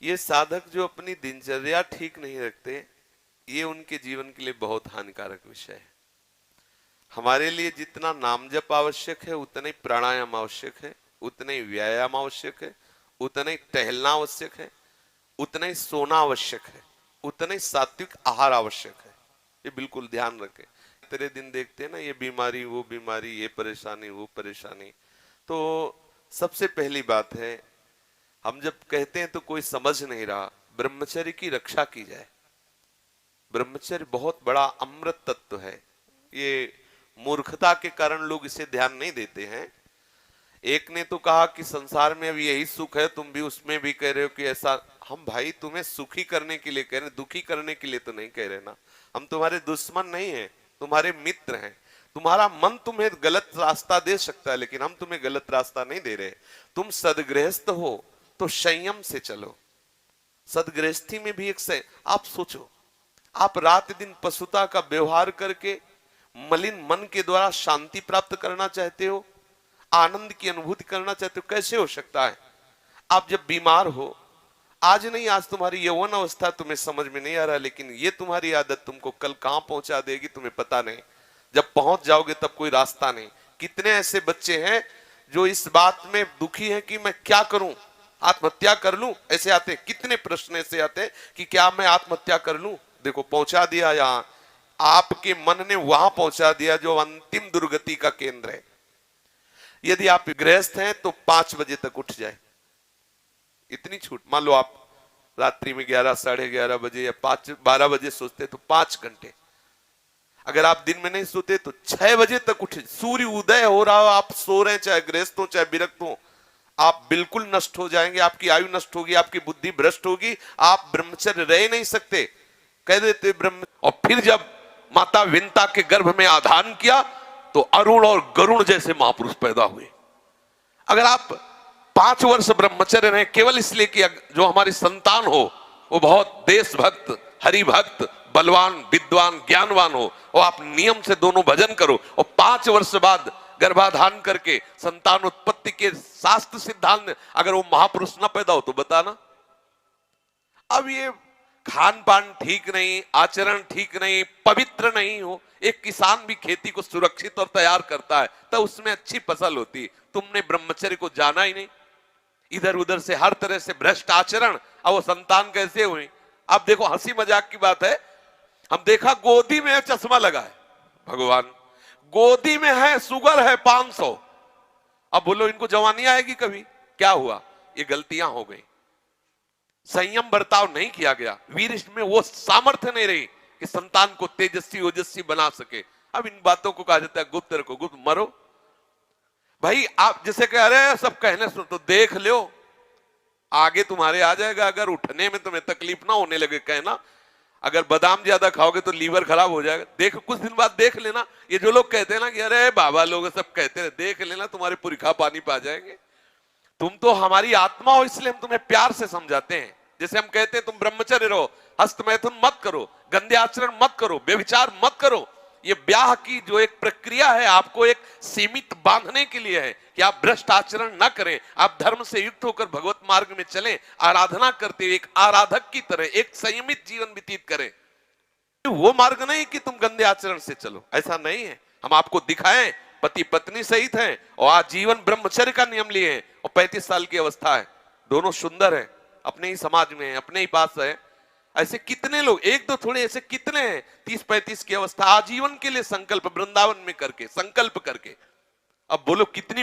ये साधक जो अपनी दिनचर्या ठीक नहीं रखते, ये उनके जीवन के लिए बहुत हानिकारक विषय है। हमारे लिए जितना नाम जप आवश्यक है, उतना ही प्राणायाम आवश्यक है, उतना ही व्यायाम आवश्यक है, उतना ही टहलना आवश्यक है, उतना ही सोना आवश्यक है, उतना ही सात्विक आहार आवश्यक है। ये बिल्कुल ध्यान रखें। तेरे दिन देखते हैं ना, ये बीमारी वो बीमारी, ये परेशानी वो परेशानी। तो सबसे पहली बात है, हम जब कहते हैं तो कोई समझ नहीं रहा, ब्रह्मचर्य की रक्षा की जाए। ब्रह्मचर्य बहुत बड़ा अमृत तत्व है। ये मूर्खता के कारण लोग इसे ध्यान नहीं देते हैं। एक ने तो कहा कि संसार में अब यही सुख है, तुम भी उसमें भी कह रहे हो कि ऐसा। हम भाई तुम्हें सुखी करने के लिए कह रहे हैं, दुखी करने के लिए तो नहीं कह रहे ना। हम तुम्हारे दुश्मन नहीं है, तुम्हारे मित्र हैं। तुम्हारा मन तुम्हें गलत रास्ता दे सकता है, लेकिन हम तुम्हें गलत रास्ता नहीं दे रहे। तुम सदगृहस्थ हो तो संयम से चलो। सदगृहस्थी में भी एक आप सोचो, आप रात दिन पशुता का व्यवहार करके मलिन मन के द्वारा शांति प्राप्त करना चाहते हो, आनंद की अनुभूति करना चाहते हो, कैसे हो सकता है? आप जब बीमार हो, आज नहीं, आज तुम्हारी यौवन अवस्था तुम्हें समझ में नहीं आ रहा, लेकिन ये तुम्हारी आदत तुमको कल कहां पहुंचा देगी तुम्हें पता नहीं। जब पहुंच जाओगे तब कोई रास्ता नहीं। कितने ऐसे बच्चे हैं जो इस बात में दुखी हैं कि मैं क्या करूं, आत्महत्या कर लूं, ऐसे आते। कितने प्रश्न ऐसे आते कि क्या मैं आत्महत्या कर लूं? देखो पहुंचा दिया, यहां आपके मन ने वहां पहुंचा दिया जो अंतिम दुर्गति का केंद्र है। यदि आप गृहस्थ हैं तो 5 बजे तक उठ जाए, इतनी छूट। मान लो आप रात्रि में 11, 11:30 बजे या 12 बजे सोते तो 5 घंटे। अगर आप दिन में नहीं सोते तो 6 बजे तक उठे। सूर्य उदय हो रहा हो, आप सो रहे हैं, चाहे गृहस्थ हो चाहे विरक्त हो, आप बिल्कुल नष्ट हो जाएंगे। आपकी आयु नष्ट होगी, आपकी बुद्धि भ्रष्ट होगी, आप ब्रह्मचर्य रह नहीं सकते। कह देते ब्रह्म। और फिर जब माता विंता के गर्भ में आधान किया तो अरुण और गरुण जैसे महापुरुष पैदा हुए। अगर आप 5 वर्ष ब्रह्मचर्य रहे केवल इसलिए कि जो हमारी संतान हो वो बहुत देशभक्त, हरिभक्त, बलवान, विद्वान, ज्ञानवान हो, और आप नियम से दोनों भजन करो, और 5 वर्ष बाद गर्भाधान करके संतान उत्पत्ति के शास्त्र सिद्धांत अगर वो महापुरुष न पैदा हो तो बताना। अब ये खान पान ठीक नहीं, आचरण ठीक नहीं, पवित्र नहीं हो। एक किसान भी खेती को सुरक्षित और तैयार करता है तो उसमें अच्छी फसल होती है। तुमने ब्रह्मचर्य को जाना ही नहीं, इधर उधर से हर तरह से भ्रष्ट आचरण, अब वो संतान कैसे हुई? अब देखो हंसी मजाक की बात है, हम देखा गोदी में चश्मा लगा है, भगवान गोदी में है, शुगर है 500। अब बोलो इनको जवानी आएगी कभी? क्या हुआ? ये गलतियां हो गई, संयम बर्ताव नहीं किया गया, वीर में वो सामर्थ्य नहीं रही कि संतान को तेजस्वी ओजस्वी बना सके। अब इन बातों को कहा जाता है गुप्त रखो, गुप्त मरो। भाई आप जैसे कह रहे हैं सब कहने सुन तो देख लो, आगे तुम्हारे आ जाएगा। अगर उठने में तुम्हें तकलीफ ना होने लगे कहना, अगर बादाम ज्यादा खाओगे तो लीवर खराब हो जाएगा। देख कुछ दिन बाद देख लेना। ये जो लोग कहते हैं ना कि अरे बाबा लोग सब कहते हैं, देख लेना तुम्हारे पुरखा पानी पा जाएंगे। तुम तो हमारी आत्मा हो, इसलिए हम तुम्हें प्यार से समझाते हैं। जैसे हम कहते हैं तुम ब्रह्मचर्य रहो, हस्त मैथुन मत करो, गंदे आचरण मत करो, व्यभिचार मत करो। ये ब्याह की जो एक प्रक्रिया है आपको एक सीमित बांधने के लिए है कि आप भ्रष्ट आचरण न करें, आप धर्म से युक्त होकर भगवत मार्ग में चलें, आराधना करते हुए एक आराधक की तरह एक संयमित जीवन व्यतीत करें। वो मार्ग नहीं कि तुम गंदे आचरण से चलो, ऐसा नहीं है। हम आपको दिखाएं, पति पत्नी सहित हैं और आजीवन ब्रह्मचर्य का नियम लिए हैं, और 35 साल की अवस्था है, दोनों सुंदर है, अपने ही समाज में है, अपने ही पास है। ऐसे कितने लोग, एक दो थोड़े ऐसे कितने हैं 30-35 की अवस्था आजीवन के लिए संकल्प वृंदावन में करके संकल्प करके। अब बोलो कितनी